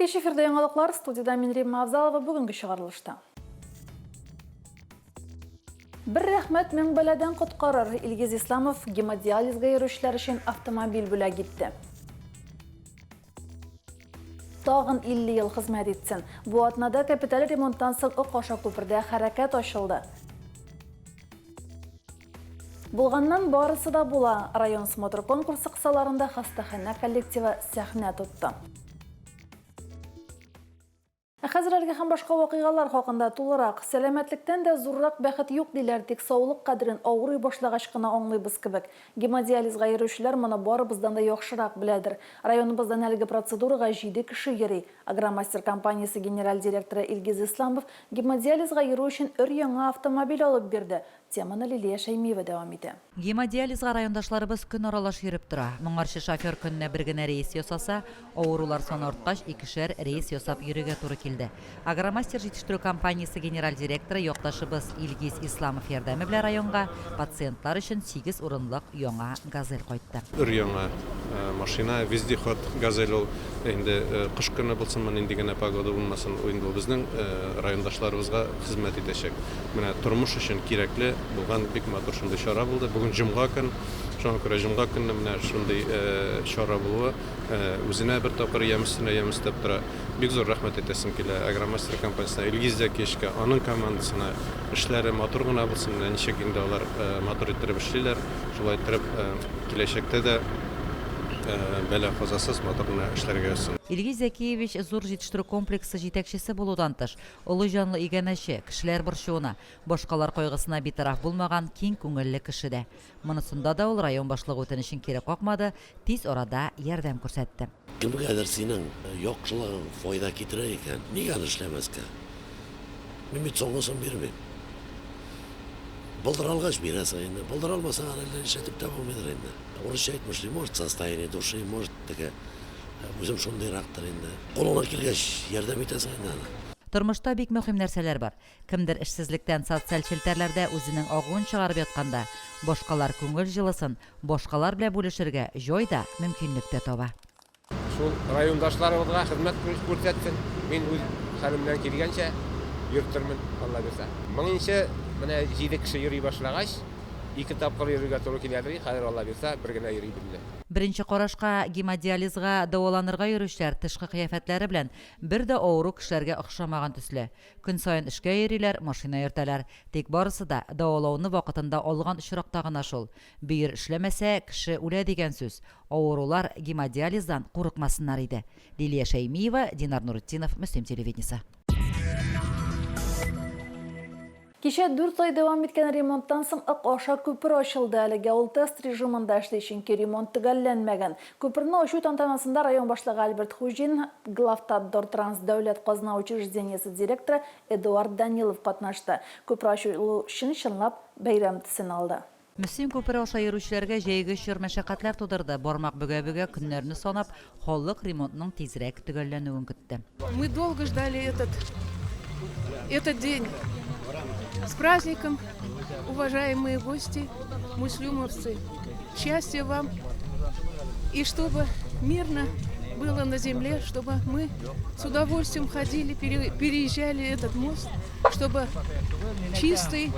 кеш эфирде яңалыклар, студияда мен Римма Абзалова бүгінгі шығарылышта. Бір рәхмәт мен бәләдән құтқарыр. Илгиз Исламов гемодиализға йөрүчеләр өчен автомобиль бүләк итте. Тагын 50 ел хезмәт итсен. Бу атнада капиталь ремонттан соң Акаша күпердә хәрәкәт ачылды. Булганнан барысы да була. Район смотр конкурсы кысаларында хастахана коллективы сәхнә тотты. Хәзерләргә һәм башка вакыйгалар хакында тулырак, сәламәтлектән дә зуррак бәхет юк диләр, тик саулык кадерен авырый башлагач кына аңлыйбыз кебек. Гемодиализга йөрүчеләр моны барыбыздан да яхшырак беләдер. Районыбыздан әлеге процедурага 7 кеше йөри. Агромастер компаниясе генераль директоры Илгиз Исламов гемодиализга йөрү өчен өр-яңа автомобиль алып бирде. Теманы Лилия Шәймиева дәвам итә. Гемодиализга райондашларыбыз көн аралаш йөреп тора. Моңарчы шофер көнне бер генә рейс ясаса, авырулар саны арткач 2шәр рейс ясап йөрергә туры килде. Агромастер җитештерү компаниясе генераль директоры якташыбыз Илгиз Исламов ярдәме белән районга пациентлар өчен 8 урынлык яңа газель кайтты. Яңа машина, вездеход газель ул инде кыш көне булсын, инде генә погода булмасын, инде ул безнең райондашларыбызга хезмәт итәчәк. Менә тормыш өчен кирәкле булган бик матур шундый чара булды. Бүген җомга көн, шуңа күрә җомга көнне менә шундый чара булуы үзенә бер тапкыр ямыстап тора. Бик зур рәхмәт итәсем килә Агромастер компаниясына, Илгиз Зәкишкә, аның командасына. Эшләре матур гына булсын, ничек инде алар матур иттереп эшлиләр. Шулай иттереп киләчәктә дә бәла казасыз матур гына эшләргә ясый. Илгиз Зәкиевич зур җитештерү комплексы җитәкчесе булудан тыш, олы җанлы игәнәче, кешеләр борчуына, башкалар кайгысына битараф булмаган киң күңелле кеше дә. Монысында да ул район башлыгы үтенечен кире какмады, тиз арада ярдәм күрсәтте. Кемгәдер синең яхшылыгың файда китерә икән, нигә эшләмәскә? Мин бит соңгысын бирмим. Булдыр алгач бирәсең инде, булдыр алмасаң әллә эшләтеп тә булмыйдыр инде. Урысча әйтмеш, может состояние души, может теге үзем шундыйрактыр инде. Кулыңнан килгәч ярдәм итәсең инде. Тормышта бик мөһим нәрсәләр бар. Кемдер эшсезлектән социаль челтәрләрдә үзенең агуын чыгарып ятканда, башкалар күңел җылысын, башкалар белән бүлешергә җайда мөмкинлек тә таба. Шул райондашларыбызга хезмәт күрсәтсен. Мин үз хәлемнән килгәнчә йөртермен, Алла бирсә. Моңынча менә 7 кеше йөри башлагач, 2 тапкыр йөрергә туры киләдер. Хәзер Алла бирсә, бер генә йөри белде. Беренче карашка гемодиализга дәваланырга йөрүчеләр тышкы кыяфәтләре белән бер дә авыру кешеләргә охшамаган төсле. Көн саен эшкә йөриләр, машина йөртәләр. Тик барысы да дәвалауны вакытында алган очракта гына шул. Бөер эшләмәсә, кеше үлә дигән сүз. Авырулар гемодиализдан курыкмасыннар иде. Лилия Шәймиева, Динар Нурутдинов, Мөслим телевидениесе. Кичә 4 ай дәвам иткән ремонттан соң Акаша күпер ачылды. Әлегә ул тест режимында эшли, чөнки ремонт төгәлләнмәгән. Күперне ачу тантанасында район башлыгы Альберт Хуҗин, Главтодортранс дәүләт казна учреждениесе директоры Эдуард Данилов катнашты. Күпер ачылу өчен чынлап бәйрәм төсен алды. Мөслим күпере аша йөрүчеләргә җәйге чор мәшәкатьләр тудырды. Бармак бөгә-бөгә көннәрне санап, халык ремонтның тизрәк төгәлләнүен көтте. Мы долго ждали этот день. С праздником, уважаемые гости, муслюмовцы. Счастья вам, и чтобы мирно было на земле, чтобы мы с удовольствием ходили, переезжали этот мост, чтобы чистый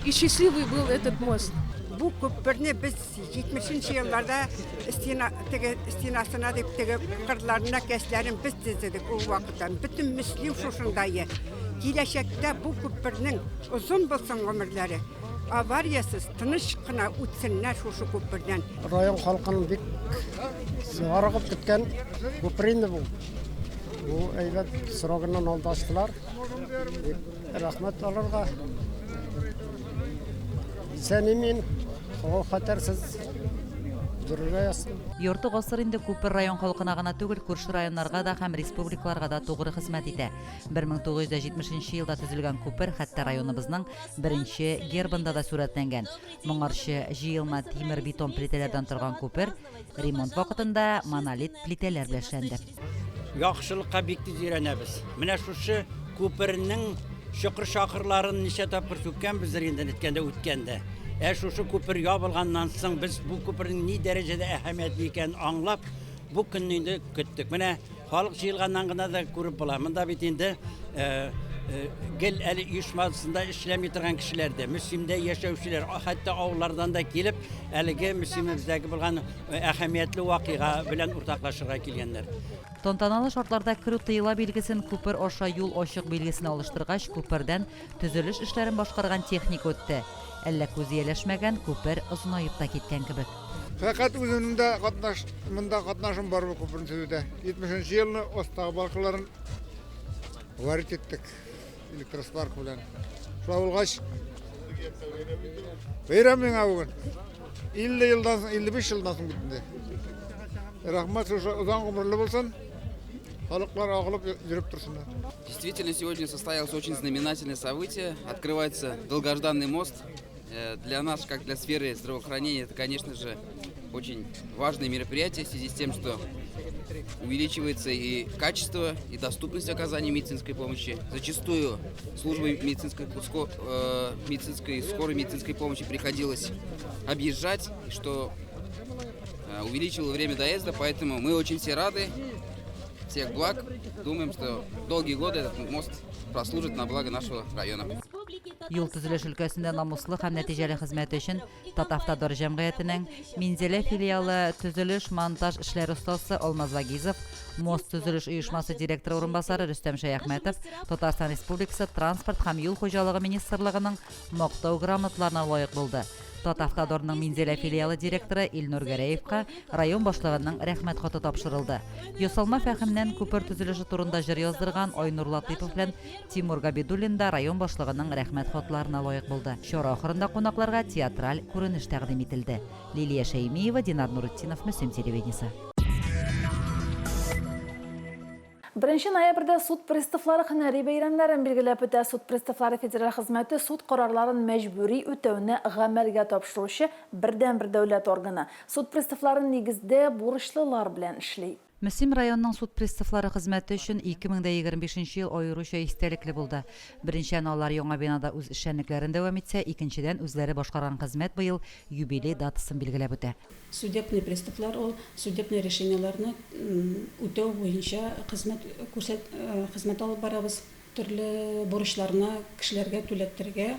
и счастливый был этот мост. Бу күперне без 70-нче елларда стенасына дип теге кырларына кәсләрен без төзедек ул вакыттан. Бөтен мөслим шушындайы. Киләчәктә бу күпернең озын булсын гомерләре, авариясыз, тыныч кына үтсеннәр шушы күпердән. Район халкының бик сарыгып киткән күпер инде бу. Бу әйбәт срогыннан алдаштылар. Рәхмәт аларга. Сәнимин хатарсыз дөрергә ясый. Йорты гасыр инде күпер район халкына гына түгел, күрше районнарга да һәм республикаларга да тугры хезмәт итә. 1970 елда төзелгән күпер хәтта районыбызның беренче гербында да сурәтләнгән. Моңарчы җыелма тимер бетон плитәләрдән торган күпер ремонт вакытында монолит плитәләр белән эшләнде. Яхшылыкка бик тиз өйрәнәбез. Менә шушы күпернең шакырларын ничә тапкыр сүккәнбез инде әйткәндә үткәндә. Шушы күпер ябылганнан соң без бу күпернең ни дәрәҗәдә әһәмиятле икәнен аңлап, бу көнне инде көттек. Менә халық жиылғаннан ғана да көріп бола. Мында бит инде гел әлі ұйышмасында эшләми торган кешеләр дә, Мөслимдә яшәүчеләр, хәтта авыллардан да килеп, әлеге Мөслимебездәге булган әһәмиятле вакыйга белән уртаклашырга килгәннәр. Тантаналы шартларда керү тыела билгесен күпер аша юл ачык билгесен алыштыргач, күпердән төзелеш эшләрен башкарган техник үтте. Әллә күз ияләшмәгән күпер озынайып та киткән кебек. Фәкать үземдә катнашым бар бу күперне төзүдә. 70нче елны остагы балкыларын варит иттек. Электроспарк белән. Шулай булгач, бәйрәм миңа бүген. 50 елдан, 55 елдан соң битте. Рахмат, узан гомерле булсын. Халыклар агылып йөреп турсыннар. Действительно, сегодня состоялось очень знаменательное событие. Открывается долгожданный мост. Для нас, как для сферы здравоохранения, это, конечно же, очень важное мероприятие в связи с тем, что увеличивается и качество, и доступность оказания медицинской помощи. Зачастую службы скорой медицинской помощи приходилось объезжать, что увеличило время доезда, поэтому мы очень все рады, всех благ. Думаем, что долгие годы этот мост прослужит на благо нашего района. Юл төзелеш өлкәсендә намуслы һәм нәтиҗәле хезмәт өчен Татавтодор җәмгыятенең Минзәлә филиалы төзелеш монтаж эшләре остасы Алмаз Вагизов, мост төзелеш оешмасы директоры урынбасары Рөстәм Шәяхмәтов, Татарстан Республикасы транспорт һәм юл хуҗалыгы министрлыгының мактау грамоталарына лаек булды. Татавтодорның Минзәлә филиалы директоры Илнур Гәрәевкә район башлыгының рәхмәт хаты тапшырылды. Ясалма фәһемнән күпер төзелеше турында җыр яздырган Айнур Латыйпов белән Тимур Габидуллин да район башлыгының рәхмәт хатларына лаек булды. Чара ахырында кунакларга театраль күренеш тәкъдим ителде. Лилия Шәймиева, Динар Нуретдинов, Мөслим телевидениесе. 1 ноябрьдә суд приставлары һөнәри бәйрәмнәрен билгеләп үтә. Суд приставлары федераль хезмәте суд карарларын мәҗбүри үтәүне гамәлгә тапшыручы бердән-бер дәүләт органы. Суд приставлары нигездә бурычлылар белән эшли. Мөслим районының суд приставлары хезмәте өчен 2025 ел аеруча истәлекле булды. Беренчән алар яңа бинада үз эшчәнлекләрен дәвам итсә, икенчедән үзләре башкарган хезмәт быел юбилей датасын билгеләп үтә. Судебный приставлар ул судебный решениеларны үтәү буенча хезмәт алып барабыз. Төрле бурычларны кешеләргә түләтергә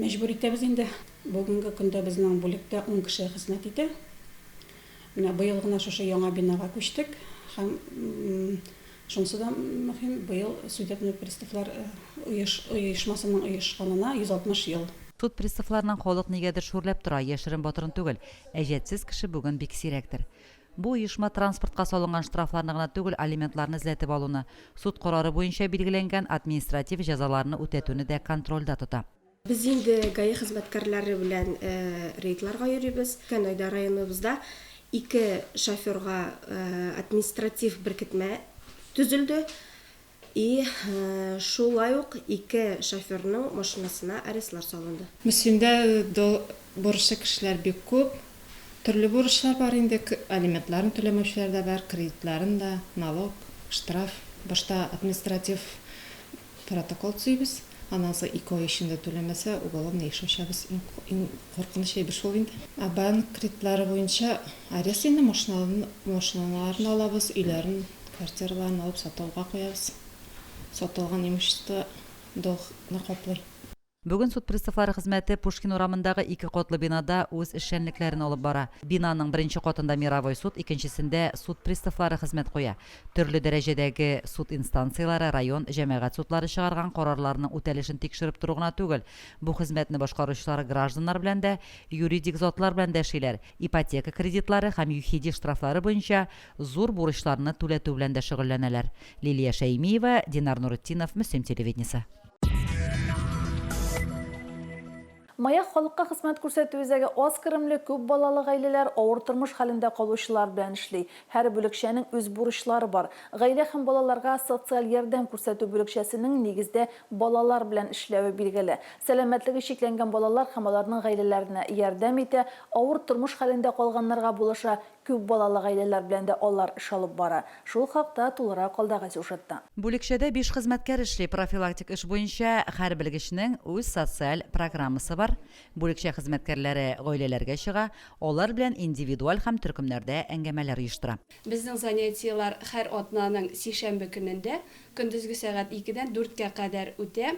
мәҗбүр итәбез инде. Бүгенге көндә безнең бүлектә 10 кеше хезмәт итә. Менә быел гына шушы яңа бинага күчтек һәм шунысы да мөһим, быел судебный приставлар оешмасының оешканына 160 ел. Суд приставларының халык нигәдер шүрләп тора, яшерен батырын түгел. Әҗәтсез кеше бүген бик сирәктер. Бу оешма транспортка салынган штрафларны гына түгел, алиментларны эзләтеп алуны, суд карары буенча билгеләнгән административ җәзаларны үтәтүне дә контрольдә тота. Biz инде ГАИ хезмәткәрләре белән рейдларга йөрибез. Кәнайда районыбызда 2 шоферга административ беркетмә төзелде. И шулай ук 2 шоферның машинасына арестлар салынды. Мөслимдә бурычлы кешеләр бик күп. Төрле бурычлар бар инде, алиментларын түләмәүчеләр дә бар, кредитларын да, налог, штраф, башта административ протокол төзибез. Аннан соң 2 ай эчендә түләмәсә, уголовный эш ачабыз. Иң куркыныч эш шул инде. Банк кредитлары буенча арест инде машиналарын алабыз, өйләрен, квартираларын алып сатуга куябыз. Сатылган имущество долгны каплый. Бүген суд приставлары хезмәте Пушкин урамындагы 2 катлы бинада үз эшчәнлекләрен алып бара. Бинаның беренче катында мировой суд, икенчесендә суд приставлары хезмәт куя. Төрле дәрәҗәдәге суд инстанциялары район җәмәгать судлары чыгарган карарларның үтәлешен тикшереп тору гына түгел. Бу хезмәтне башкаручылар гражданнар белән дә, юридик затлар белән дә эшлиләр. Ипотека кредитлары һәм юхиди штрафлары буенча зур бурычларны түләтү белән дә шөгыльләнәләр. Лилия Шәймиева, Динар Нуретдинов, Мөслим телевидениесе. Маяк халыкка хезмәт күрсәтү үзәге аз киремле күп балалы гаиләләр авыр тормыш хәлендә калучылар белән эшли. Һәр бүлекчәнең үз бурычлары бар. Гаилә һәм балаларга социаль ярдәм күрсәтү бүлекчәсенең нигездә балалар белән эшләве билгеле. Сәламәтлеге шикләнгән балалар һәм аларның гаиләләренә ярдәм итә, авыр тормыш хәлендә калганнарга булыша Күп балалы гаиләләр белән дә алар эш алып бара. Шул хакта тулырак алдагы сюжетта. Бүлекчәдә 5 хезмәткәр эшли. Профилактик эш буенча һәр белгечнең үз социаль программасы бар. Бүлекчә хезмәткәрләре гаиләләргә чыга, алар белән индивидуаль һәм төркемнәрдә әңгәмәләр оештыра. Безнең занятиялар һәр атнаның сишәмбе көнендә көндезге сәгать 2-дән 4-кә кадәр үтә.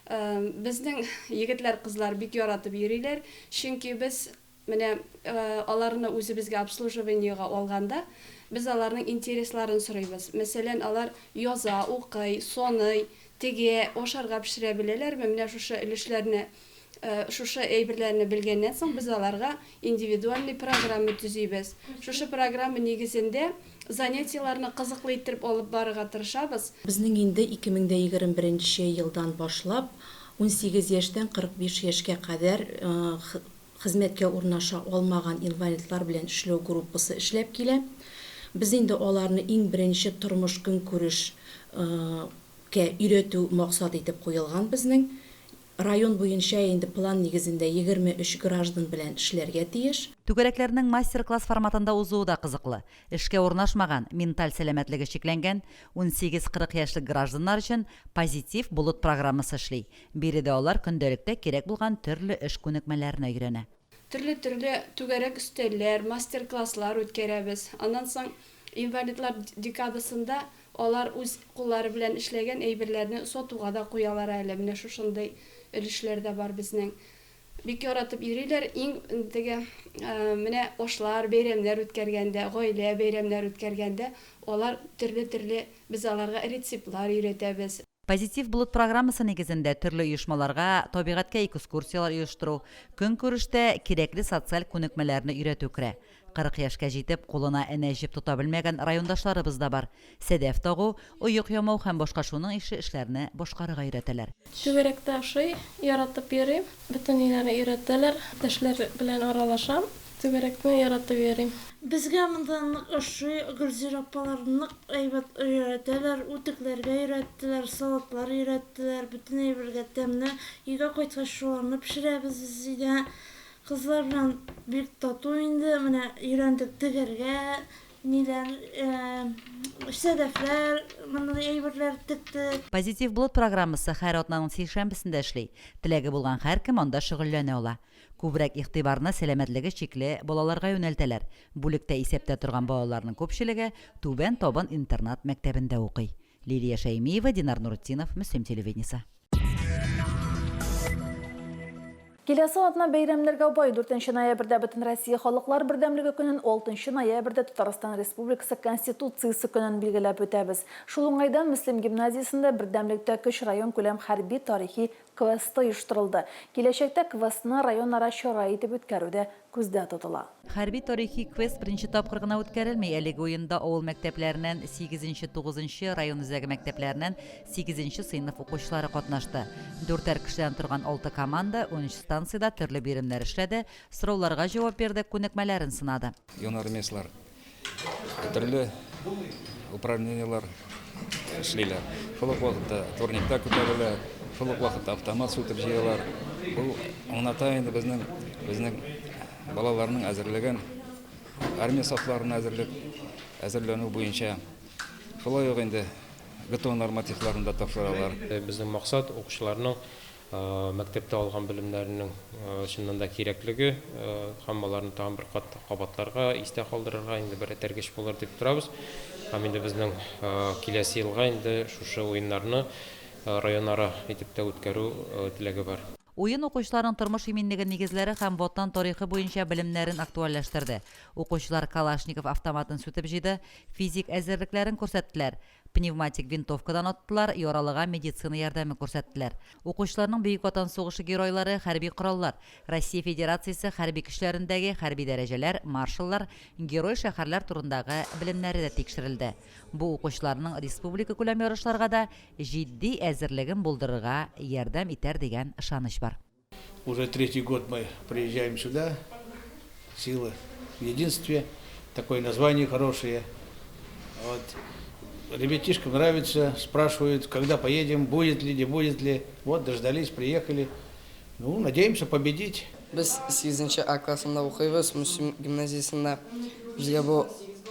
Безнең егетләр, кызлар бик яратып йөриләр, чөнки без менә аларны үзебезгә обслуживаниегә алганда, без аларның интересларын сорыйбыз. Мәсәлән, алар яза, укый, соный, теге, ашарга пешерә беләләрме? Менә шушы өлешләрне, шушы әйберләрне белгәннән соң без аларга индивидуальный программа төзибез. Шушы программа нигезендә занятияларны кызыклы итеп алып барырга тырышабыз. Безнең инде 2021 елдан башлап 18 яшьтән 45 яшькә кадәр хезмәткә урнаша алмаган инвалидлар белән эшләү группасы эшләп килә. Без инде аларны иң беренче тормыш көнкүрешкә өйрәтү максат итеп куелган безнең. Район буенча инде план нигезендә 23 граждан белән эшләргә тиеш. Түгәрәкләрнең мастер-класс форматында узуы да кызыклы. Эшкә урнашмаган, менталь сәламәтлеге чикләнгән 18-40 яшьлек гражданнар өчен позитив булыт программасы эшли. Биредә алар көндәлектә кирәк булган төрле эш күнекмәләренә өйрәнә. Төрле түгәрәк өстәлләр, мастер-класслар үткәрәбез. Аннан соң инвалидлар декадасында алар үз куллары белән эшләгән әйберләрне сатуга да куялар әле. Менә шушындай өлешләрдә бар безнең. Бик яратып йөриләр. Иң теге менә ашлар, бәйрәмнәр үткәргәндә, гаилә бәйрәмнәр үткәргәндә алар төрле без аларга рецептлар өйрәтәбез. Позитив булыт программасы нигезендә төрле оешмаларга табигатькә экскурсиялар оештыру, көнкүрештә кирәкле социаль күнекмәләрне өйрәтү керә. 40 яшькә җитеп, кулына энә җеп тота белмәгән райондашларыбыз да бар. Сәдәф тагу, оек ямау һәм башка шуның эшләрне башкарырга өйрәтәләр. Түгәрәктә ашый, яратып йөрим. Бөтен ниләрне өйрәтәләр. Тешләр белән аралашам. Түгәрәкне яратып йөрим. Безгә монда ашый, Гөлзир апаларны әйбәт өйрәтәләр, үтекләргә өйрәттеләр, салатлар өйрәттеләр, бөтен әйбергә тәмле. Өйгә кайткач шуларны пешерәбез үзебездә. Кызлар белән бик тату инде, менә өйрәндек тегәргә, ниләр, сәдәфләр, мондый әйберләр тектек. Позитив булыт программасы һәр атнаның сишәмбесендә эшли. Теләге булган һәркем анда шөгыльләнә ала. Күбрәк игътибарны сәламәтлеге чикле балаларга юнәлтәләр. Бүлектә исәптә торган балаларның күпчелеге Түбән Табан интернат мәктәбендә укый. Лилия Шәймиева, Динар Нуртдинов, Мөслим телевидениесе. Киләсе атна бәйрәмнәргә бай 4 ноябрьдә Бөтен Россия халыклар бердәмлеге көнен, 6 ноябрьдә Татарстан Республикасы Конституциясе көнен билгеләп үтәбез. Шул уңайдан Мөслим гимназиясендә бердәмлектә көч район күләм хәрби тарихи квесты оештырылды. Киләчәктә квестны районара чара итеп үткәрүдә күздә тотыла. Хәрби тарихи квест беренче тапкыр гына үткәрелми. Әлеге уенда авыл мәктәпләреннән 8-9 район үзәге мәктәпләреннән 8 сыйныф укучылары катнашты. 4 кешедән торган 6 команда 13 станциядә төрле биремнәр эшләде, сорауларга җавап бирде, күнекмәләрен сынады. Юнармеслар төрле управлениелар эшлиләр. Шул вакытта турникта күтәрелә, шул вакытта автомат сүтеп җыялар. Бу уңната инде безнең балаларның әзерлеген армия сафларына әзерләнү буенча шулай ук инде ГТО нормативларында тапшыралар. Безнең максат укучыларның мәктәптә алган белемнәренең чыннан да кирәклеге һәм аларны тагын бер кабатларга истә калдырырга инде бер этәргеч булыр дип торабыз. Һәм инде безнең киләсе елга инде шушы уеннарны районара итеп тә үткәрү теләге бар. Уен укучыларның тормыш иминлеге нигезләре һәм ватан тарихы буенча белемнәрен актуальләштерде. Укучылар Калашников автоматын сүтеп җыйды, физик әзерлекләрен күрсәттеләр. Пневматик винтовкадан аттылар, яралыга медицина ярдәме күрсәттеләр. Укучыларның Бөек Ватан сугышы геройлары, хәрби кораллар, Россия Федерациясе хәрби көчләрендәге хәрби дәрәҗәләр, маршаллар, герой шәһәрләр турындагы белемнәре дә тикшерелде. Бу укучыларның республика күләм ярышларга да җитди әзерлеген булдырырга ярдәм итәр дигән ышаныч бар. Уже 3-й год мы приезжаем сюда, сила в единстве, такое название хорошее. Вот. Ребятишкам нравится, спрашивают, когда поедем, будет ли, не будет ли. Вот, дождались, приехали. Ну, надеемся победить. Biz 8-A классында укыйбыз, Мөслим гимназиясында. Безгә бу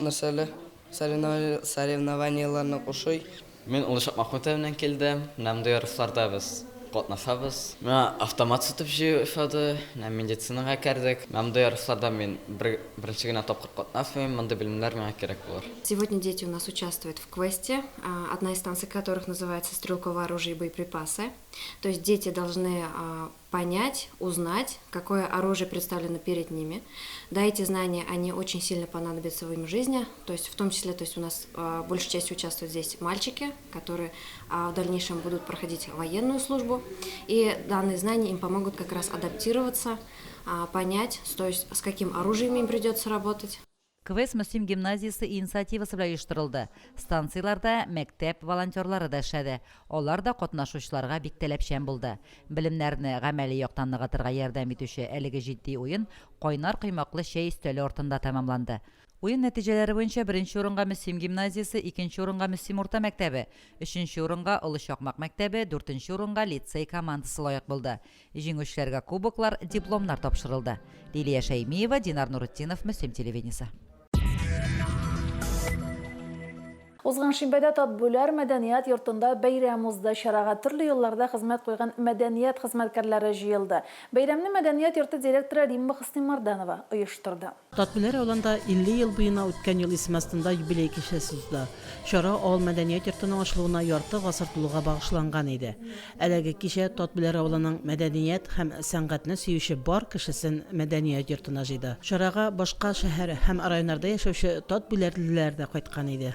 нәрсәле соревнованияларны кушый. Мен Улышак Махмутовнан килдем. Намда ярышларда без катнашабыз. Мен автомат сатып җыйфады, медицинага кирдек. Намда ярышларда мен беренче генә тапкыр катнашмыйм, монда белемнәр миңа кирәк булыр. Сегодня дети у нас участвуют в квесте, одна из станций которых называется «Стрелковое оружие и боеприпасы». То есть дети должны понять, узнать, какое оружие представлено перед ними. Да, эти знания, они очень сильно понадобятся в им жизни. То есть в том числе, то есть у нас большей частью участвуют здесь мальчики, которые в дальнейшем будут проходить военную службу. И данные знания им помогут как раз адаптироваться, понять, то есть с каким оружием им придется работать. Квест Мөслим гимназиясы инициативасы белән оештырылды. Станцияларда мәктәп волонтерлары да эшләде. Алар да катнашучыларга бик таләпчән булды. Белемнәрне гамәли яктан ныгытырга ярдәм итүче әлеге җитди уен кайнар кыймаклы чәй өстәле артында тәмамланды. Уен нәтиҗәләре буенча 1нче урынга Мөслим гимназиясы, 2нче урынга Мөслим урта мәктәбе, 3нче урынга Улышакмак мәктәбе, 4нче урынга лицей командасы лаек булды. Җиңүчеләргә кубоклар, дипломнар тапшырылды. Лилия Шаймиева, Динар Нурутдинов, Мөслим телевидениесе. Узган шимбәдә Татбүләр мәдәният йортында бәйрәм узды. Чарага төрле елларда хезмәт куйган мәдәният хезмәткәрләре җыелды. Бәйрәмне мәдәният йорты директоры Римма Хыснимарданова оештырды. Татбүләр авылында 50 ел буена үткән ел исемастында юбилей кичәсе узды. Чара авыл мәдәният йортының ачылуына ярты гасыр тулуга багышланган иде. Әлеге кичә Татбүләр авылының мәдәният һәм сәнгатьне сөюче бар кешесен мәдәният йортына җыйды. Чарага башка шәһәр һәм районнарда яшәүче татбүләрлеләр дә кайткан иде.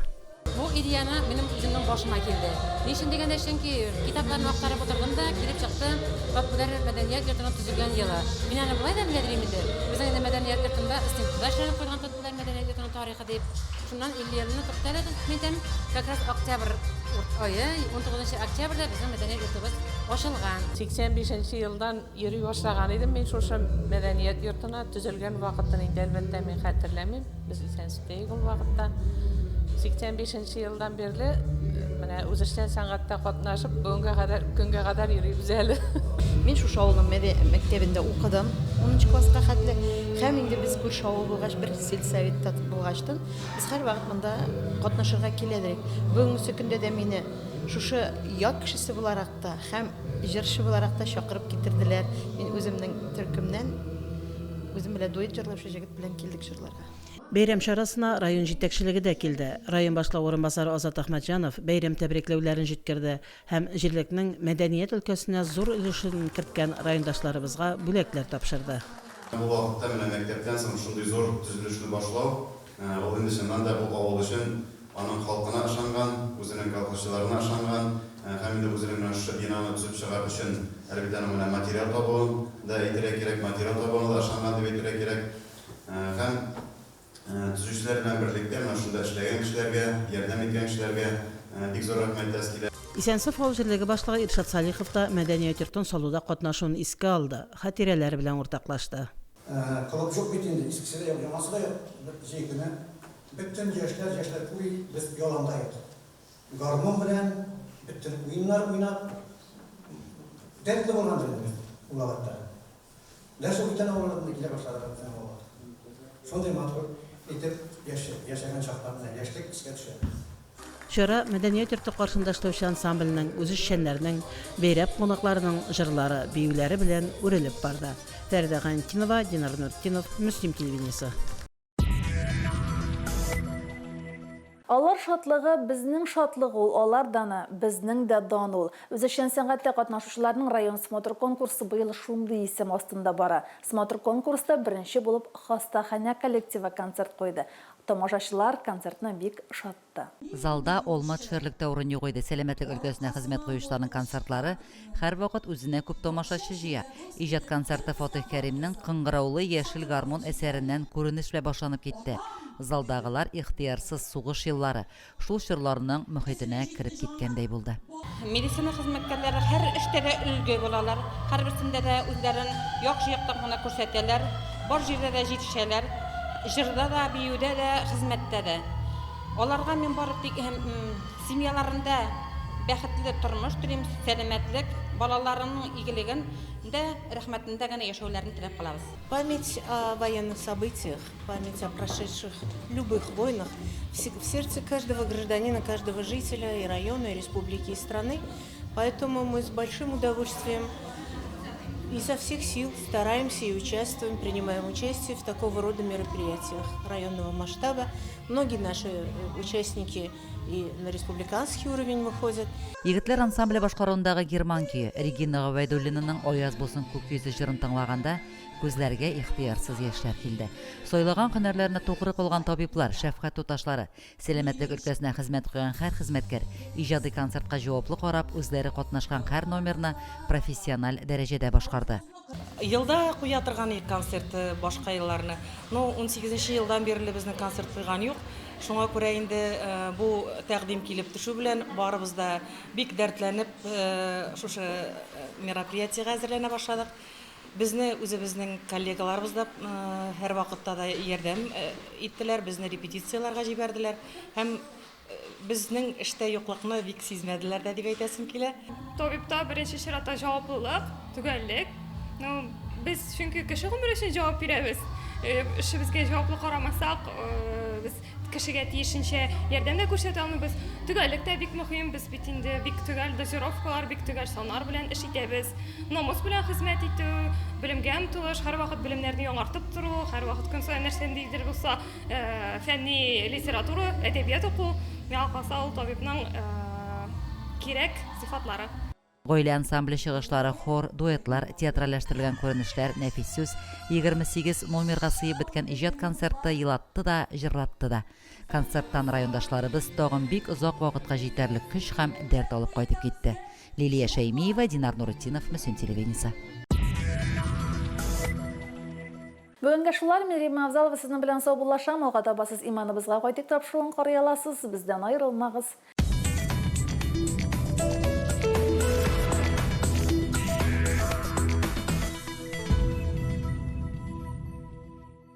Bu ideyаны минем үземнең башыма килде. Нишен дигәндә чөнки китапларны актарып утырдым да, килеп чыкты, Татбүләр мәдәният йортының төзелгән елы. Мин аны булай да белдерим инде. Безнең инде мәдәният йортында истинтуда эшләнеп куйган Татбүләр мәдәният йортының тарихы дип. Шуннан 50 елны тукталдым. Мен как раз октябрь айы, 19 октябрьдә безнең мәдәният йортыбыз ачылган. 85 елдан йөри башлаган идем мин шушы мәдәният йортына төзелгән вакытын инде әлбәттә мин хәтерләмим. Без исәнсездәйек ул вакытта. 85 елдан бирле менә үзешчән сәнгатьтә катнашып, көнгә кадәр йөрибез әле. Мин шушы авылның мәктәбендә укыдым. 10нчы класска хәтле. Һәм инде без күрше авыл булгач, бер сельсоветта булгачтан, без һәр вакыт монда катнашырга киләдек. Бүгенге көндә дә мине шушы як кешесе буларак та һәм җырчы буларак та чакырып китерделәр. Мин үземнең төркемнән үзем белән дуэт җырлаучы җегет белән килдек җырларга. Бәйрәм чарасына район җитәкчелеге дә килде. Район башлыгы орынбасары Азат Ахмаджанов бәйрәм тәбрикләүләрен җиткерде һәм җирлекнең мәдәният өлкәсенә зур өлешен керткән райондашларыбызга бүләкләр тапшырды. Бу вакытта менә мәктәптән соң шундый зур төзелешне башлау, ул инде чыннан да бу авыл өчен аның халкына ышанган, үзенең колхозчыларына ышанган, һәм инде үзенең шушы бинаны төзеп чыгар өчен әлбәттә менә материал табуын да әйтергә кирәк, материал табуына да ышанган дип әйтергә кирәк. Һәм төзүчеләр белән берлектә менә шунда эшләгән кешеләргә, ярдәм иткән кешеләргә бик зур рәхмәт әскилә. Исәнсов авыл җирлеге башлыгы Иршат Салихов та мәдәният йортын салуда катнашуын искә алды, хатирәләре белән уртаклашты. Кылып жок бит инде, искесе дә, яңасы да җәйгенә. Бөтен яшьләр уй без яланда ятып. Гармон белән бөтен уеннар уйнап дәртле булган инде ул вакытта. Ләшә үтән авылында килә башлады. Шундый матур итеп яшәгән чакларында яшьлек искә төшә. Чара мәдәният йорты каршында эшләүче ансамбльнең үзешчәннәрнең, бәйрәм кунакларының җырлары, биюләре белән үрелеп барды. Фәридә Гантинова, Динар Нуртдинов, Мөслим телевидениесе. Алар шатлыгы безнең шатлык ул, алар даны безнең дә дан ул. Үзешчән сәнгатьтә катнашучыларның район смотр конкурсы быел шундый исем астында бара. Смотр конкурста беренче булып хастаханә коллективы концерт куйды. Тамашачылар концертны бик шатты. Залда Олмат шәһәрлектә урын юк иде. Сәламәтлек өлкәсенә хезмәт куючыларның концертлары һәр вакыт үзенә күп тамашачы җыя. Иҗат концерты Фатих Кәримнең кыңгыраулы яшел гармон әсәреннән күренеш белән башланып китте. Залдагылар ихтыярсыз сугыш еллары шул чырларның мөхитенә кирип киткәндәй булды. Медицина хезмәткәрләре һәр эштә дә өлге булалар. Һәрберсендә дә үзләрен яхшы яктан гына күрсәтәләр. Бар җирдә дә җитешәләр. Җырда да, биюдә дә, хезмәттә дә. Аларга мин барып семьяларында бәхетле тормыш телим, сәламәтлек, балаларының игілігін де рәхмәтендә генә яшәүләрен теләп калабыз. Память о военных событиях, память о прошедших любых войнах в сердце каждого гражданина, каждого жителя и района, и республики, и страны. Поэтому мы с большим удовольствием изо всех сил стараемся и участвуем, принимаем участие в такого рода мероприятиях районного масштаба. Многие наши участники и на республиканский уровень выходят. Егетләр ансамбле башкаруындагы герман көе Регина Габайдуллинаның Аяз булсын күк йөзе җырын тыңлаганда күзләргә ихтыярсыз яшьләр килде. Сойлаган һөнәрләрне тугры кылган табиблар, шәфкать туташлары, сәламәтлек өлкәсенә хезмәт кылган һәр хезмәткәр иҗади концертка җаваплы карап, үзләре катнашкан һәр номерны профессиональ дәрәҗәдә башкарды. Елда куя торган концерты башка елларны. 18нче елдан бирле безнең концерт куйган юк. Шуңа күрә инде бу тәкъдим килеп төшү белән барыбыз да бик дәртләнеп шушы мероприятиегә әзерләнә башладык. Безне үзебезнең коллегаларыбыз да һәр вакытта да ярдәм иттеләр, безне репетицияларга җибәрделәр һәм безнең эштә юклыкны бик сизмәделәр дә дип әйтәсем килә. Табибта беренче чиратта җаваплылык, төгәллек. Без чөнки кеше гомере өчен җавап бирәбез. Эшебезгә җаваплы карамасак, без кешегә тиешенчә ярдәм дә күрсәтә алмыйбыз. Төгәллек тә бик мөһим, без бит инде бик төгәл дозировкалар, бик төгәл саннар белән эш итәбез. Намус белән хезмәт итү, белемгә омтылыш, һәр вакыт белемнәрне яңартып тору, һәр вакыт көн саен нәрсәндер булса, фәнни литература, әдәбият уку, миңа калса ул табибның кирәк сыйфатлары. Гаилә ансамбле чыгышлары, хор, дуэтлар, театральләштерелгән күренешләр, нәфис сүз, 28 номерга сыйып беткән иҗат концерты елатты да, җырлатты да. Концерттан райондашларыбыз тагын бик озак вакытка җитәрлек көч һәм дәрт алып кайтып китте. Лилия Шәймиева, Динар Нурутдинов, Мөслим телевидениесе. Бүгенге шулар Мирим Авзалова сезнең белән сау булашам. Алга таба сез иманыбызга кайтып тапшыруын карый аласыз. Бездән аерылмагыз.